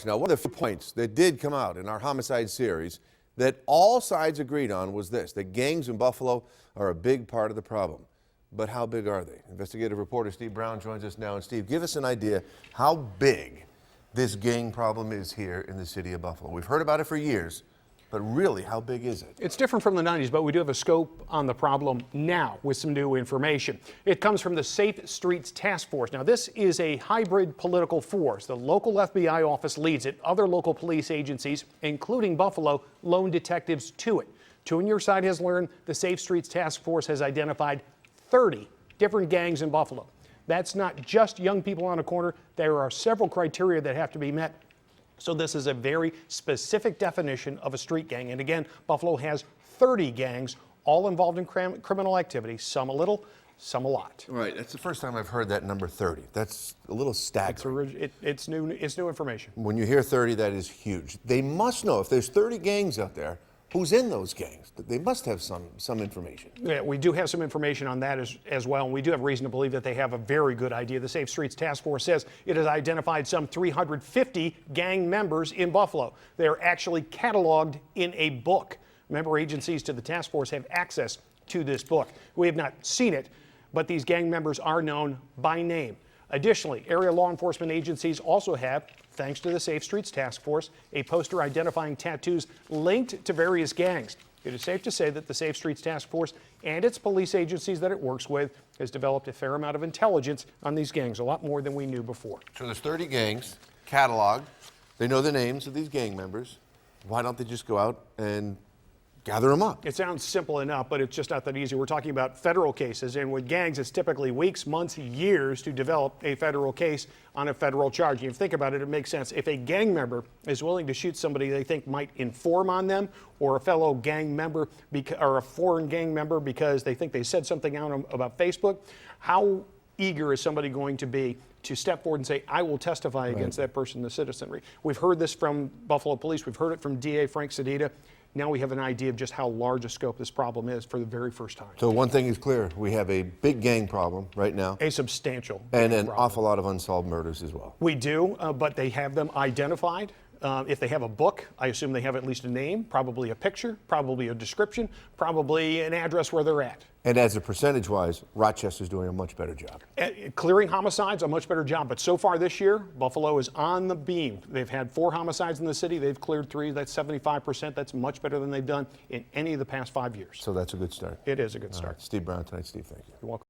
Now, one of the points that did come out in our homicide series that all sides agreed on was this, that gangs in Buffalo are a big part of the problem. But how big are they? Investigative reporter Steve Brown joins us now. And Steve, give us an idea how big this gang problem is here in the city of Buffalo. We've heard about it for years, but really, how big is it? It's different from the 90s, but we do have a scope on the problem now with some new information. It comes from the Safe Streets Task Force. Now, this is a hybrid political force. The local FBI office leads it. Other local police agencies, including Buffalo, loan detectives to it. 2 on Your Side has learned the Safe Streets Task Force has identified 30 different gangs in Buffalo. That's not just young people on a corner. There are several criteria that have to be met. So this is a very specific definition of a street gang. And again, Buffalo has 30 gangs, all involved in criminal activity, some a little, some a lot. Right. That's the first time I've heard that number 30. That's a little staggering. It's new information. When you hear 30, that is huge. They must know, if there's 30 gangs out there, who's in those gangs? They must have some information. Yeah, we do have some information on that as well, and we do have reason to believe that they have a very good idea. The Safe Streets Task Force says it has identified some 350 gang members in Buffalo. They're actually cataloged in a book. Member agencies to the task force have access to this book. We have not seen it, but these gang members are known by name. Additionally, area law enforcement agencies also have, thanks to the Safe Streets Task Force, a poster identifying tattoos linked to various gangs. It is safe to say that the Safe Streets Task Force and its police agencies that it works with has developed a fair amount of intelligence on these gangs, a lot more than we knew before. So there's 30 gangs, cataloged. They know the names of these gang members. Why don't they just go out and gather them up? It sounds simple enough, but it's just not that easy. We're talking about federal cases, and with gangs, it's typically weeks, months, years to develop a federal case on a federal charge. And if you think about it, it makes sense. If a gang member is willing to shoot somebody they think might inform on them, or a fellow gang member, or a foreign gang member because they think they said something out about Facebook, how eager is somebody going to be to step forward and say, I will testify against that person, the citizenry? We've heard this from Buffalo Police. We've heard it from DA Frank Sedita. Now we have an idea of just how large a scope this problem is for the very first time. So one thing is clear, we have a big gang problem right now. A substantial and an problem. Awful lot of unsolved murders as well. We do, but they have them identified. If they have a book, I assume they have at least a name, probably a picture, probably a description, probably an address where they're at. And as a percentage-wise, Rochester's doing a much better job. Clearing homicides, a much better job. But so far this year, Buffalo is on the beam. They've had 4 homicides in the city. They've cleared 3. That's 75%. That's much better than they've done in any of the past 5 years. So that's a good start. It is a good start. Steve Brown tonight. Steve, thank you. You're welcome.